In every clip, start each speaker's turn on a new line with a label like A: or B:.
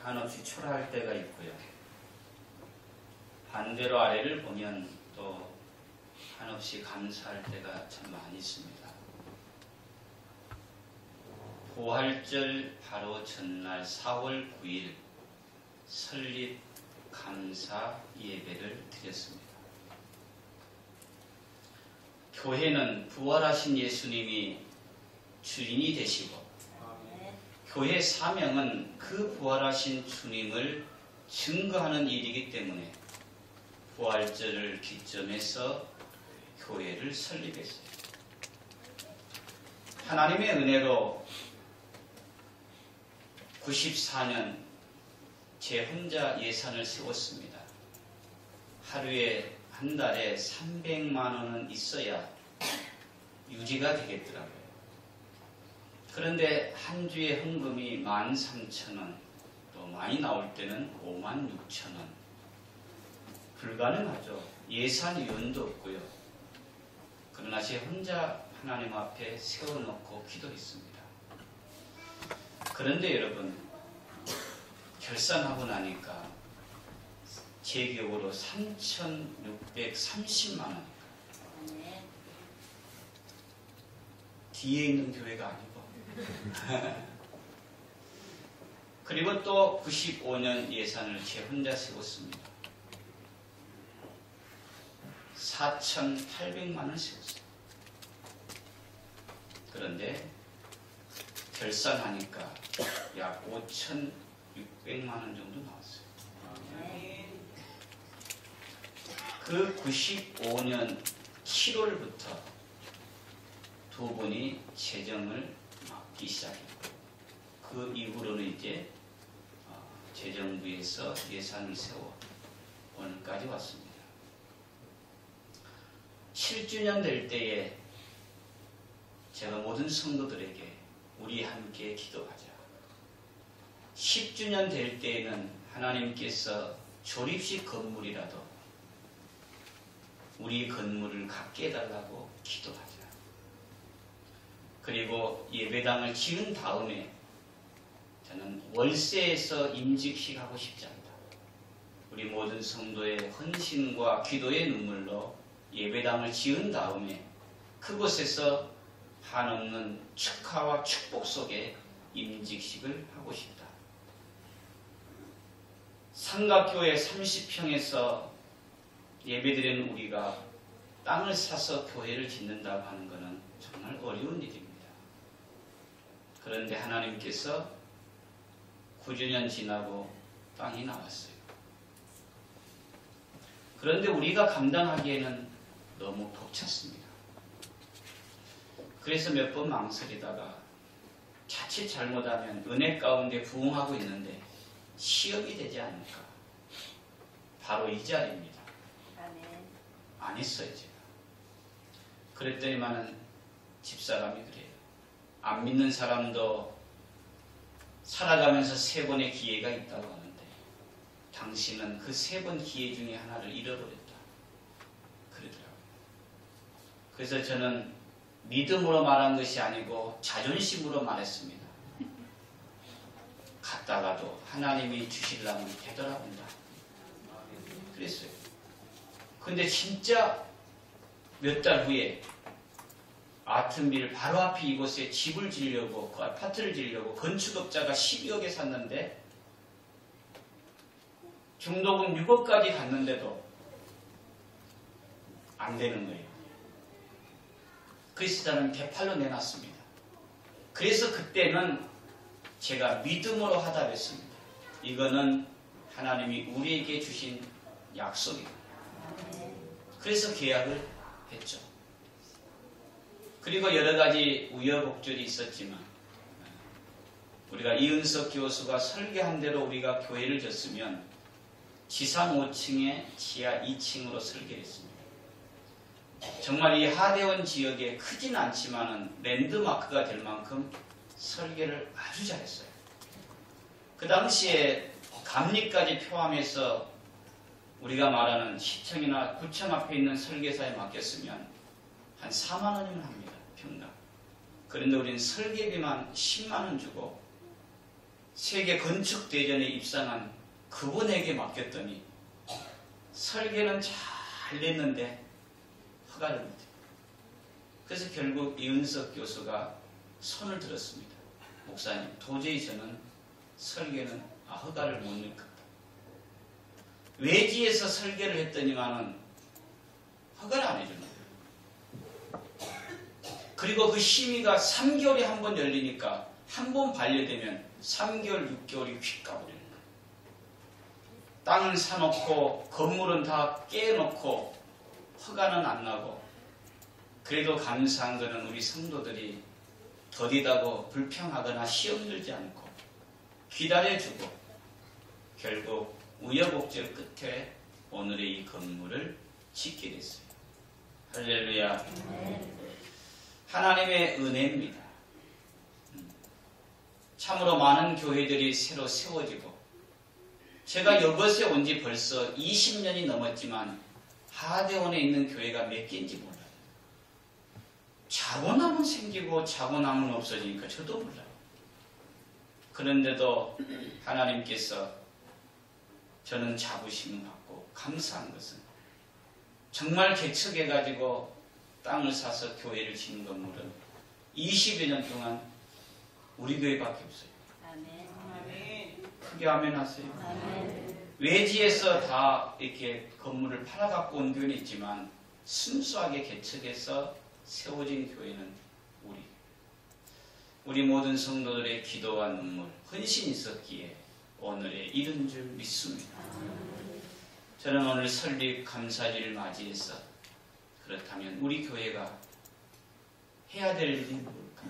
A: 한없이 초라할 때가 있고요. 반대로 아래를 보면 또 한없이 감사할 때가 참 많이 있습니다. 부활절 바로 전날 4월 9일 설립 감사 예배를 드렸습니다. 교회는 부활하신 예수님이 주인이 되시고 교회 사명은 그 부활하신 주님을 증거하는 일이기 때문에 부활절을 기점해서 교회를 설립했어요. 하나님의 은혜로 94년 제 혼자 예산을 세웠습니다. 하루에 한 달에 300만 원은 있어야 유지가 되겠더라고요. 그런데 한 주에 헌금이 13,000원, 또 많이 나올 때는 56,000원. 불가능하죠. 예산위원도 없고요. 그러나 제 혼자 하나님 앞에 세워놓고 기도했습니다. 그런데 여러분, 결산하고 나니까 제 기억으로 3,630만 원. 뒤에 있는 교회가 아니고. 그리고 또 95년 예산을 제 혼자 세웠습니다. 4,800만 원 세웠어요. 그런데 결산하니까 약 5,600만 원 정도 나왔어요. 그 95년 7월부터 두 분이 재정을 맡기 시작했고, 그 이후로는 이제 재정부에서 예산을 세워 오늘까지 왔습니다. 7주년 될 때에 제가 모든 성도들에게 우리 함께 기도하자. 10주년 될 때에는 하나님께서 조립식 건물이라도 우리 건물을 갖게 해달라고 기도하자. 그리고 예배당을 지은 다음에 저는 월세에서 임직식 하고 싶지 않다. 우리 모든 성도의 헌신과 기도의 눈물로 예배당을 지은 다음에 그곳에서 한없는 축하와 축복 속에 임직식을 하고 싶다. 삼각교회 30평에서 예배드리는 우리가 땅을 사서 교회를 짓는다고 하는 것은 정말 어려운 일입니다. 그런데 하나님께서 9주년 지나고 땅이 나왔어요. 그런데 우리가 감당하기에는 너무 벅찼습니다. 그래서 몇 번 망설이다가 자칫 잘못하면 은혜 가운데 부응하고 있는데 시험이 되지 않을까. 바로 이 자리입니다. 안 했어요, 제가. 그랬더니만은 집사람이 그래요. 안 믿는 사람도 살아가면서 3번의 기회가 있다고 하는데 당신은 그 3번 기회 중에 하나를 잃어버렸다. 그러더라고요. 그래서 저는 믿음으로 말한 것이 아니고 자존심으로 말했습니다. 갔다가도 하나님이 주시려면 되돌아온다. 그랬어요. 근데 진짜 몇 달 후에 아트밀 바로 앞에 이곳에 집을 지으려고, 그 아파트를 지으려고 건축업자가 12억에 샀는데 중도금 6억까지 갔는데도 안 되는 거예요. 그래서 저는 대팔로 내놨습니다. 그래서 그때는 제가 믿음으로 하답했습니다. 이거는 하나님이 우리에게 주신 약속입니다. 그래서 계약을 했죠. 그리고 여러 가지 우여곡절이 있었지만 우리가 이은석 교수가 설계한 대로 우리가 교회를 졌으면 지상 5층에 지하 2층으로 설계했습니다. 정말 이 하대원 지역에 크진 않지만은 랜드마크가 될 만큼 설계를 아주 잘했어요. 그 당시에 감리까지 포함해서 우리가 말하는 시청이나 구청 앞에 있는 설계사에 맡겼으면 한 4만 원이면 합니다. 평당. 그런데 우리는 설계비만 10만 원 주고 세계 건축대전에 입상한 그분에게 맡겼더니 설계는 잘 냈는데 허가를 못해요. 그래서 결국 이은석 교수가 손을 들었습니다. 목사님, 도저히 저는 설계는 허가를 못 낼 것 같다. 외지에서 설계를 했더니만은 허가를 안 해주는 거예요. 그리고 그 심의가 3개월에 한 번 열리니까 한 번 반려되면 3개월, 6개월이 휙 가버리는 거예요. 땅을 사놓고 건물은 다 깨놓고 허가는 안 나고, 그래도 감사한 것은 우리 성도들이 더디다고 불평하거나 시험 들지 않고 기다려주고 결국 우여곡절 끝에 오늘의 이 건물을 짓게 됐어요. 할렐루야. 하나님의 은혜입니다. 참으로 많은 교회들이 새로 세워지고, 제가 이것에 온 지 벌써 20년이 넘었지만 하대원에 있는 교회가 몇 개인지 몰라요. 자고나면 생기고 자고나면 없어지니까 저도 몰라요. 그런데도 하나님께서 저는 자부심을 갖고 감사한 것은 정말 개척해가지고 땅을 사서 교회를 짓는 건물은 20여 년 동안 우리 교회밖에 없어요. 크게 아멘 하세요. 외지에서 다 이렇게 건물을 팔아갖고 온 교회는 있지만 순수하게 개척해서 세워진 교회는 우리 모든 성도들의 기도와 눈물, 헌신이 있었기에 오늘에 이른 줄 믿습니다. 저는 오늘 설립 감사절을 맞이해서 그렇다면 우리 교회가 해야 될 일이 뭘까?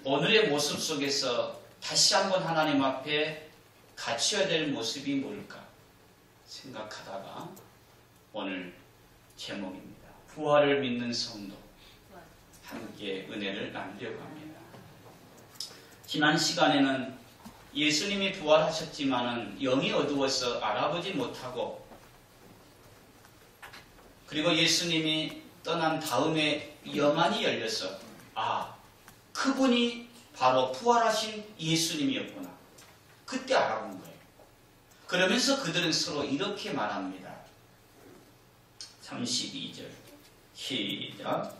A: 오늘의 모습 속에서 다시 한번 하나님 앞에 갖춰야 될 모습이 뭘까 생각하다가 오늘 제목입니다. 부활을 믿는 성도, 함께 은혜를 나누려고 합니다. 지난 시간에는 예수님이 부활하셨지만은 영이 어두워서 알아보지 못하고, 그리고 예수님이 떠난 다음에 영안이 열려서 그분이 바로 부활하신 예수님이었구나. 그때 알아본 거예요. 그러면서 그들은 서로 이렇게 말합니다. 32절 시작.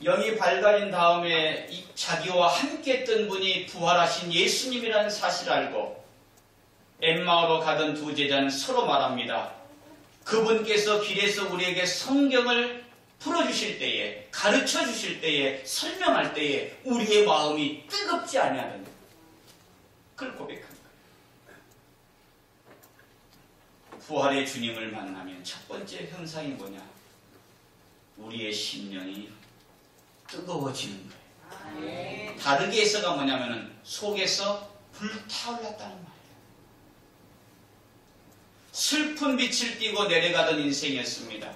A: 영이 밝아진 다음에 자기와 함께 했던 분이 부활하신 예수님이라는 사실을 알고 엠마오로 가던 두 제자는 서로 말합니다. 그분께서 길에서 우리에게 성경을 풀어주실 때에, 가르쳐 주실 때에, 설명할 때에 우리의 마음이 뜨겁지 아니하는 것. 그걸 고백한 거예요. 부활의 주님을 만나면 첫 번째 현상이 뭐냐? 우리의 심령이 뜨거워지는 거예요. 다르게 해서가 뭐냐면은 속에서 불타올랐다는 말이에요. 슬픈 빛을 띠고 내려가던 인생이었습니다.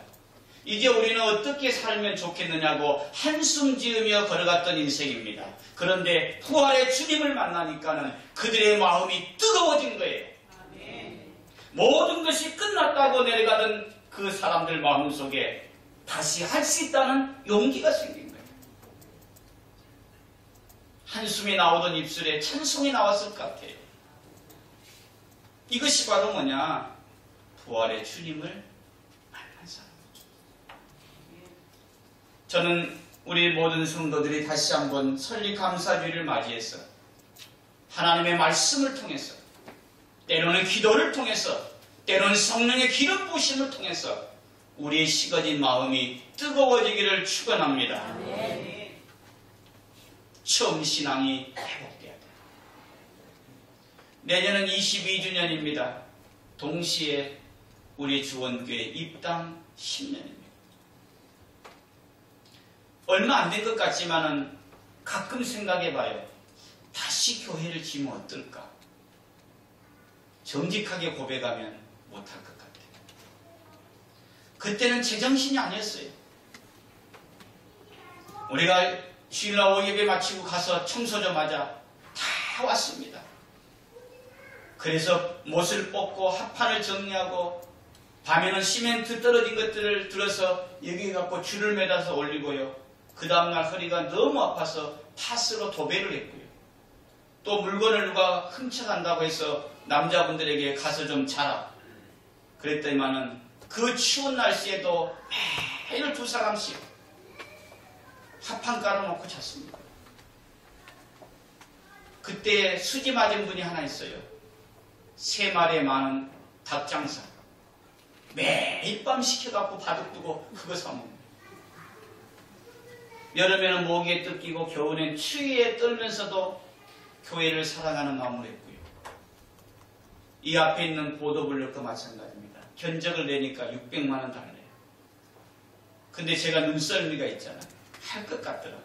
A: 이제 우리는 어떻게 살면 좋겠느냐고 한숨 지으며 걸어갔던 인생입니다. 그런데 부활의 주님을 만나니까는 그들의 마음이 뜨거워진 거예요. 모든 것이 끝났다고 내려가던 그 사람들 마음속에 다시 할 수 있다는 용기가 생긴 거예요. 한숨이 나오던 입술에 찬송이 나왔을 것 같아요. 이것이 바로 뭐냐? 부활의 주님을 만난 사람이죠. 저는 우리 모든 성도들이 다시 한번 설립 감사주의를 맞이해서 하나님의 말씀을 통해서, 때로는 기도를 통해서, 때로는 성령의 기름 부으심을 통해서 우리의 식어진 마음이 뜨거워지기를 축원합니다. 처음 신앙이 회복돼야 돼요. 내년은 22주년입니다. 동시에 우리 주원교회 입당 10년입니다. 얼마 안 된 것 같지만은 가끔 생각해봐요. 다시 교회를 지으면 어떨까? 정직하게 고백하면 못할 것 같아요. 그때는 제정신이 아니었어요. 우리가 주일날 오후 예배 마치고 가서 청소 좀 하자. 다 왔습니다. 그래서 못을 뽑고 합판을 정리하고 밤에는 시멘트 떨어진 것들을 들어서 여기 갖고 줄을 매달아서 올리고요. 그 다음날 허리가 너무 아파서 파스로 도배를 했고요. 또 물건을 누가 훔쳐간다고 해서 남자분들에게 가서 좀 자라 그랬더니만은 그 추운 날씨에도 매일 2사람씩 합판 깔아놓고 잤습니다. 그때 수지 맞은 분이 하나 있어요. 3마리에 많은 닭장사. 매일 밤 시켜갖고 바둑 두고 그거 사먹는. 여름에는 모기에 뜯기고 겨울엔 추위에 떨면서도 교회를 사랑하는 마음을 했고요. 이 앞에 있는 보도블록도 마찬가지입니다. 견적을 내니까 600만 원 달래요. 근데 제가 눈썰미가 있잖아요. 할 것 같더라고요.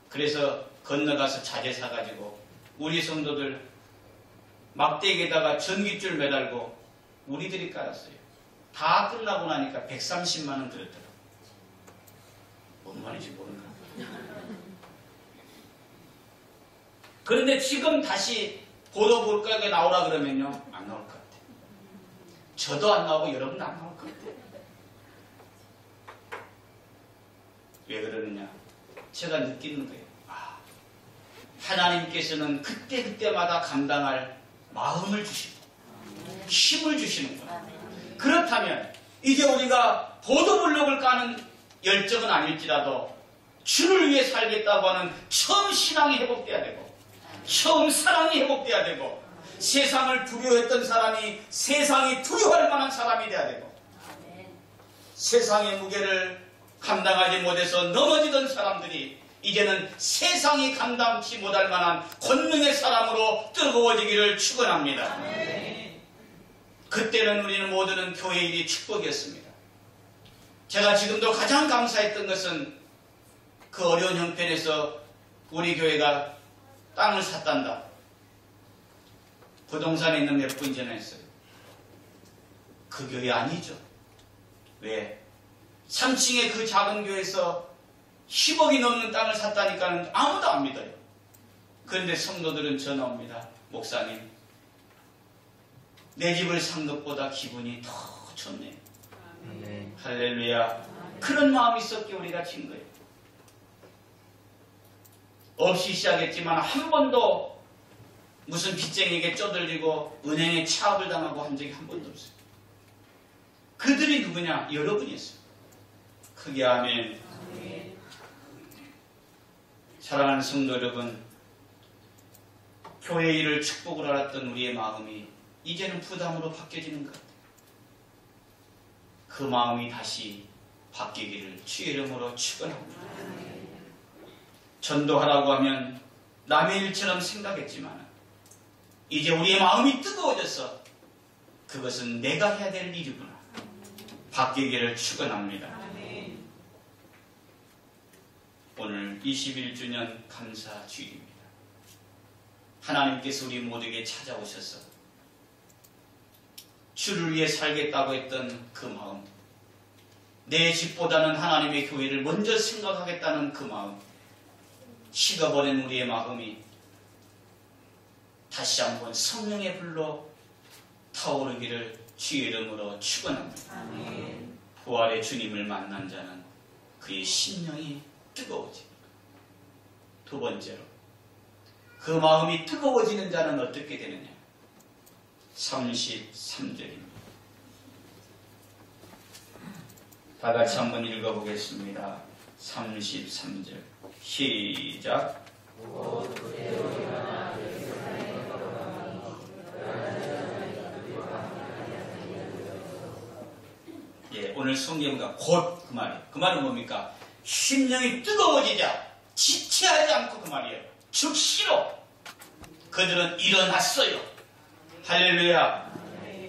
A: 그래서 건너가서 자재 사가지고 우리 성도들 막대기에다가 전깃줄 매달고 우리들이 깔았어요. 다 끝나고 나니까 130만 원 들었더라고요. 뭔 말인지 모르는 거예요. 그런데 지금 다시 보도블록에 나오라 그러면요. 안 나올 것 같아요. 저도 안 나오고 여러분도 안 나올 것 같아요. 왜 그러느냐? 제가 느끼는 거예요. 하나님께서는 그때그때마다 감당할 마음을 주시고 힘을 주시는구나. 그렇다면 이제 우리가 보도블록을 까는 열정은 아닐지라도 주를 위해 살겠다고 하는 처음 신앙이 회복돼야 되고 처음 사랑이 회복돼야 되고 세상을 두려워했던 사람이 세상이 두려워할 만한 사람이 돼야 되고 세상의 무게를 감당하지 못해서 넘어지던 사람들이 이제는 세상이 감당치 못할 만한 권능의 사람으로 뜨거워지기를 축원합니다. 그때는 우리는 모두는 교회 일이 축복이었습니다. 제가 지금도 가장 감사했던 것은 그 어려운 형편에서 우리 교회가 땅을 샀단다. 부동산에 있는 몇 분이 전화했어요. 그 교회 아니죠. 왜? 3층의 그 작은 교회에서 10억이 넘는 땅을 샀다니까는 아무도 안 믿어요. 그런데 성도들은 전화 옵니다. 목사님, 내 집을 산 것보다 기분이 더 좋네요. 할렐루야. 그런 마음이 있었기에 우리가 진 거예요. 없이 시작했지만 한 번도 무슨 빚쟁이에게 쪼들리고 은행에 차압을 당하고 한 적이 한 번도 없어요. 그들이 누구냐? 여러분이었어요. 크게 아멘. 사랑하는 성도 여러분, 교회 일을 축복을 알았던 우리의 마음이 이제는 부담으로 바뀌어지는 것 같아요. 그 마음이 다시 바뀌기를 주의 이름으로 축원합니다. 전도하라고 하면 남의 일처럼 생각했지만 이제 우리의 마음이 뜨거워져서 그것은 내가 해야 될 일이구나. 바뀌기를 축원합니다. 오늘 21주년 감사 주일입니다. 하나님께서 우리 모두에게 찾아오셔서 주를 위해 살겠다고 했던 그 마음, 내 집보다는 하나님의 교회를 먼저 생각하겠다는 그 마음, 식어버린 우리의 마음이 다시 한번 성령의 불로 타오르기를 주의 이름으로 축원합니다. 부활의 주님을 만난 자는 그의 심령이 뜨거워집니다. 두 번째로, 그 마음이 뜨거워지는 자는 어떻게 되느냐? 33절입니다. 다 같이 한번 읽어보겠습니다. 33절 시작. 예, 오늘 성경과 곧 그 말이에요. 그 말은 뭡니까? 심령이 뜨거워지자 지체하지 않고 그 말이에요. 즉시로 그들은 일어났어요. 할렐루야.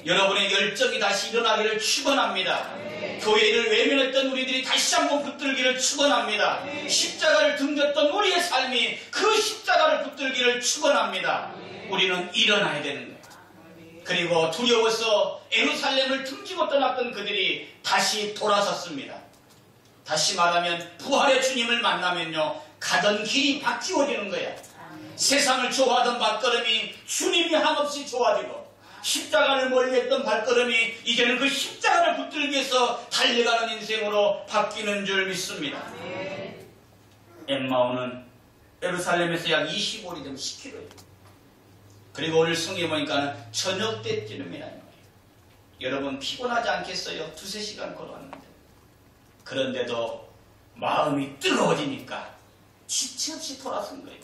A: 여러분의 열정이 다시 일어나기를 축원합니다. 교회를 외면했던 우리들이 다시 한번 붙들기를 축원합니다. 십자가를 등졌던 우리의 삶이 그 십자가를 붙들기를 축원합니다. 우리는 일어나야 되는 거예요. 그리고 두려워서 예루살렘을 등지고 떠났던 그들이 다시 돌아섰습니다. 다시 말하면 부활의 주님을 만나면요, 가던 길이 바뀌어지는 거야. 세상을 좋아하던 발걸음이 주님이 한없이 좋아지고 십자가를 멀리했던 발걸음이 이제는 그 십자가를 붙들기 위해서 달려가는 인생으로 바뀌는 줄 믿습니다. 엠마오는 예루살렘에서 약 25리 되면 10km예요. 그리고 오늘 성경에 보니까 저녁 때쯤이라는 거예요. 여러분 피곤하지 않겠어요? 2-3시간 걸어왔는데. 그런데도 마음이 뜨거워지니까 지체 없이 돌아선 거예요.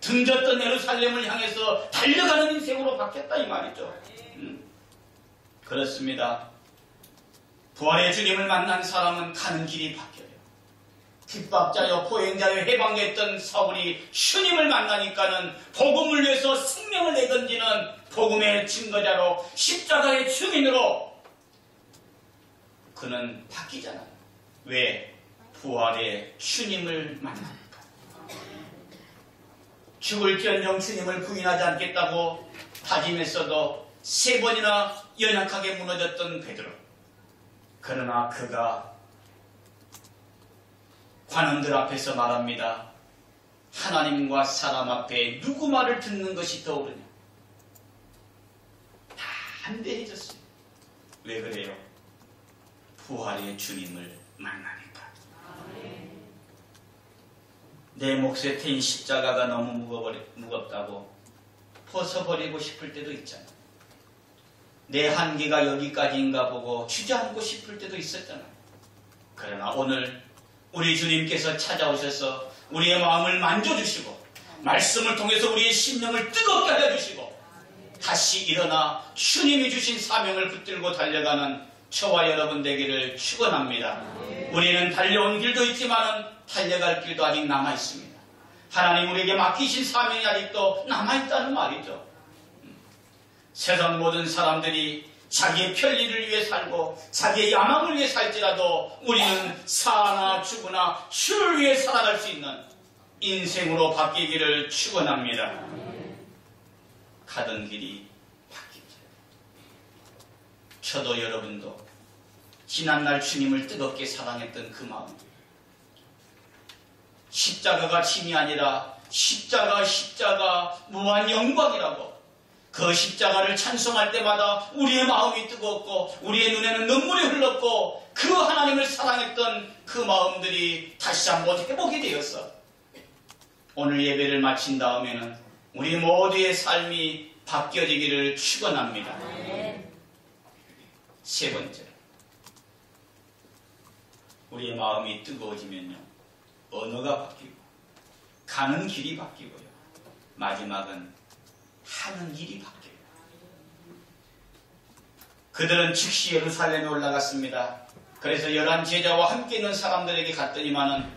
A: 등졌던 예루살렘을 향해서 달려가는 인생으로 바뀌었다 이 말이죠. 그렇습니다. 부활의 주님을 만난 사람은 가는 길이 바뀌어요. 핍박자여 포행자여 해방됐던 사울이 주님을 만나니까는 복음을 위해서 생명을 내던지는 복음의 증거자로 십자가의 증인으로 그는 바뀌잖아요. 왜? 부활의 주님을 만나니까. 죽을지언정 주님을 부인하지 않겠다고 다짐했어도 3번이나 연약하게 무너졌던 베드로. 그러나 그가 관원들 앞에서 말합니다. 하나님과 사람 앞에 누구 말을 듣는 것이 더 옳으냐. 다 한대해졌어요. 왜 그래요? 부활의 주님을 만나니까. 내 몫에 태인 십자가가 너무 무겁다고 벗어버리고 싶을 때도 있잖아. 내 한계가 여기까지인가 보고 주저앉고 싶을 때도 있었잖아. 그러나 오늘 우리 주님께서 찾아오셔서 우리의 마음을 만져주시고 말씀을 통해서 우리의 심령을 뜨겁게 하여 주시고 다시 일어나 주님이 주신 사명을 붙들고 달려가는 저와 여러분 되기를 축원합니다. 우리는 달려온 길도 있지만 달려갈 길도 아직 남아있습니다. 하나님 우리에게 맡기신 사명이 아직도 남아있다는 말이죠. 세상 모든 사람들이 자기의 편리를 위해 살고 자기의 야망을 위해 살지라도 우리는 사나 죽으나 주를 위해 살아갈 수 있는 인생으로 바뀌기를 축원합니다. 가던 길이 바뀌죠. 저도 여러분도 지난날 주님을 뜨겁게 사랑했던 그 마음, 십자가가 짐이 아니라 십자가 무한 영광이라고 그 십자가를 찬송할 때마다 우리의 마음이 뜨거웠고 우리의 눈에는 눈물이 흘렀고 그 하나님을 사랑했던 그 마음들이 다시 한번 회복이 되었어. 오늘 예배를 마친 다음에는 우리 모두의 삶이 바뀌어지기를 축원합니다. 세 번째, 우리의 마음이 뜨거워지면요 언어가 바뀌고 가는 길이 바뀌고요 마지막은 하는 일이 바뀌어요. 그들은 즉시 예루살렘에 올라갔습니다. 그래서 11 제자와 함께 있는 사람들에게 갔더니만은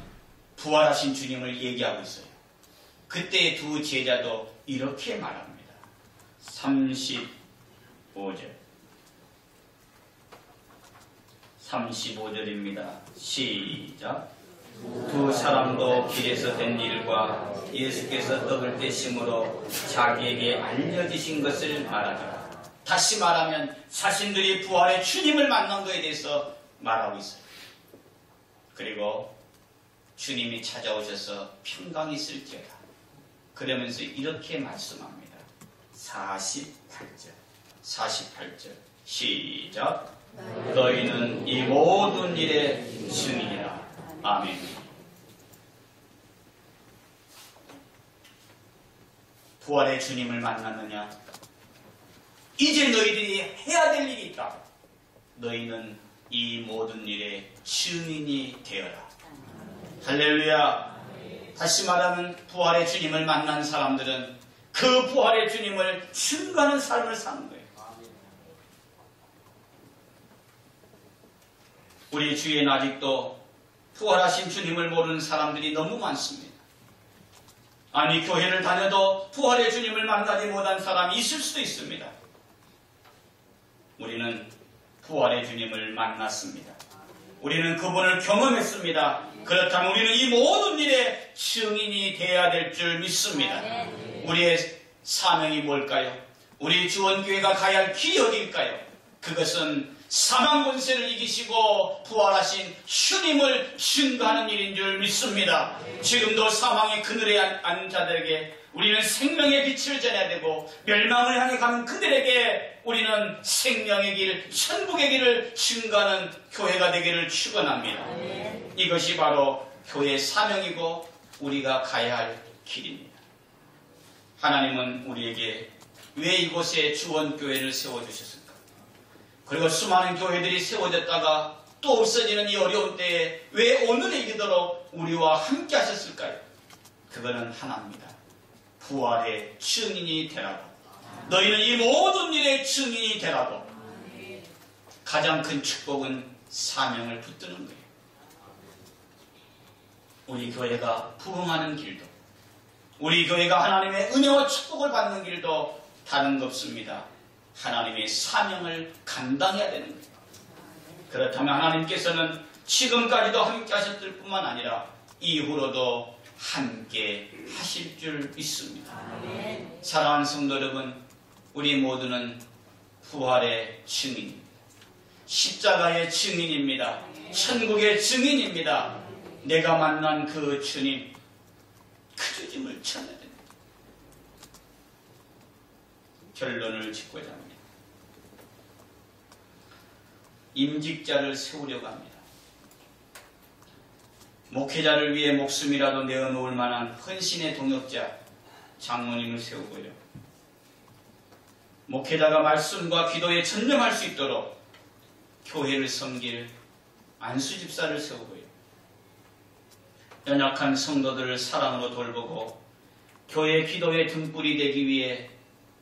A: 부활하신 주님을 얘기하고 있어요. 그때 2 제자도 이렇게 말합니다. 35절입니다. 시작. 2 사람도 길에서 된 일과 예수께서 떡을 떼심으로 자기에게 알려주신 것을 말하더라. 다시 말하면 자신들이 부활의 주님을 만난 것에 대해서 말하고 있어요. 그리고 주님이 찾아오셔서 평강이 있을지어다. 그러면서 이렇게 말씀합니다. 48절 시작. 너희는 이 모든 일의 증인이라. 아멘. 부활의 주님을 만났느냐? 이제 너희들이 해야 될 일이 있다. 너희는 이 모든 일의 증인이 되어라. 할렐루야. 다시 말하면 부활의 주님을 만난 사람들은 그 부활의 주님을 증거하는 삶을 사는 거예요. 우리 주위에는 아직도 부활하신 주님을 모르는 사람들이 너무 많습니다. 아니 교회를 다녀도 부활의 주님을 만나지 못한 사람이 있을 수도 있습니다. 우리는 부활의 주님을 만났습니다. 우리는 그분을 경험했습니다. 그렇다면 우리는 이 모든 일의 증인이 되어야 될 줄 믿습니다. 우리의 사명이 뭘까요? 우리 주원교회가 가야 할 길이 어디일까요? 그것은 사망 권세를 이기시고 부활하신 주님을 증거하는 일인 줄 믿습니다. 지금도 사망의 그늘에 앉은 자들에게 우리는 생명의 빛을 전해야 되고 멸망을 향해 가는 그들에게 우리는 생명의 길, 천국의 길을 증거하는 교회가 되기를 축원합니다. 이것이 바로 교회의 사명이고 우리가 가야 할 길입니다. 하나님은 우리에게 왜 이곳에 주원교회를 세워주셨을까? 그리고 수많은 교회들이 세워졌다가 또 없어지는 이 어려운 때에 왜 오늘 이기도록 우리와 함께 하셨을까요? 그거는 하나입니다. 부활의 증인이 되라고. 너희는 이 모든 일의 증인이 되라고. 가장 큰 축복은 사명을 붙드는 거예요. 우리 교회가 부흥하는 길도, 우리 교회가 하나님의 은혜와 축복을 받는 길도 다른 것 없습니다. 하나님의 사명을 감당해야 되는 거예요. 그렇다면 하나님께서는 지금까지도 함께 하셨을 뿐만 아니라 이후로도 함께 하실 줄 믿습니다. 사랑하는 성도 여러분, 우리 모두는 부활의 증인입니다. 십자가의 증인입니다. 천국의 증인입니다. 내가 만난 그 주님, 그 주님을 전해야 됩니다. 결론을 짓고자 합니다. 임직자를 세우려고 합니다. 목회자를 위해 목숨이라도 내어놓을 만한 헌신의 동역자, 장로님을 세우고요. 목회자가 말씀과 기도에 전념할 수 있도록 교회를 섬길 안수집사를 세우고요. 연약한 성도들을 사랑으로 돌보고 교회 기도의 등불이 되기 위해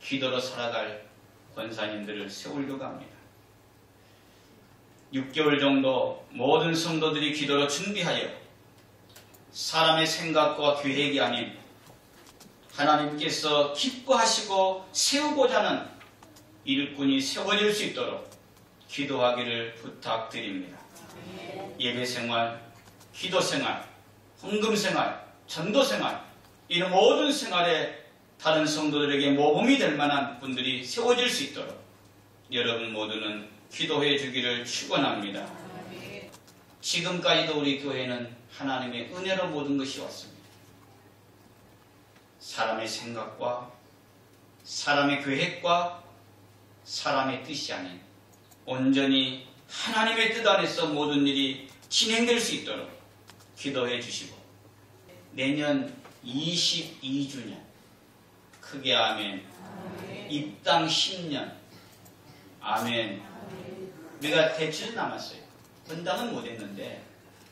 A: 기도로 살아갈 권사님들을 세우려고 합니다. 6개월 정도 모든 성도들이 기도로 준비하여 사람의 생각과 계획이 아닌 하나님께서 기뻐하시고 세우고자 하는 일꾼이 세워질 수 있도록 기도하기를 부탁드립니다. 예배생활, 기도생활, 헌금생활, 전도생활, 이런 모든 생활에 다른 성도들에게 모범이 될 만한 분들이 세워질 수 있도록 여러분 모두는 기도해 주기를 축원합니다. 지금까지도 우리 교회는 하나님의 은혜로 모든 것이 왔습니다. 사람의 생각과 사람의 계획과 사람의 뜻이 아닌 온전히 하나님의 뜻 안에서 모든 일이 진행될 수 있도록 기도해 주시고 내년 22주년 크게 아멘. 입당 10년 아멘. 우리가 대출 남았어요. 분당은 못했는데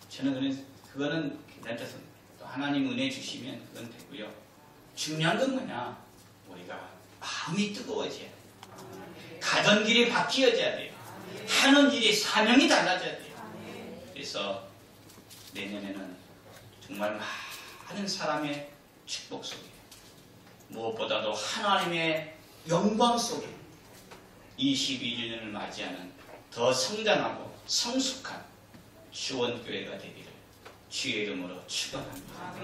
A: 저는 그거는 괜찮아서 또 하나님 은혜 주시면 그건 되고요. 중요한 건 뭐냐? 우리가 마음이 뜨거워져야 돼요. 가던 길이 바뀌어져야 돼요. 하는 일이 사명이 달라져야 돼요. 그래서 내년에는 정말 많은 사람의 축복 속에 무엇보다도 하나님의 영광 속에 22주년을 맞이하는 더 성장하고 성숙한 주원교회가 되기를 주의 이름으로 축원합니다.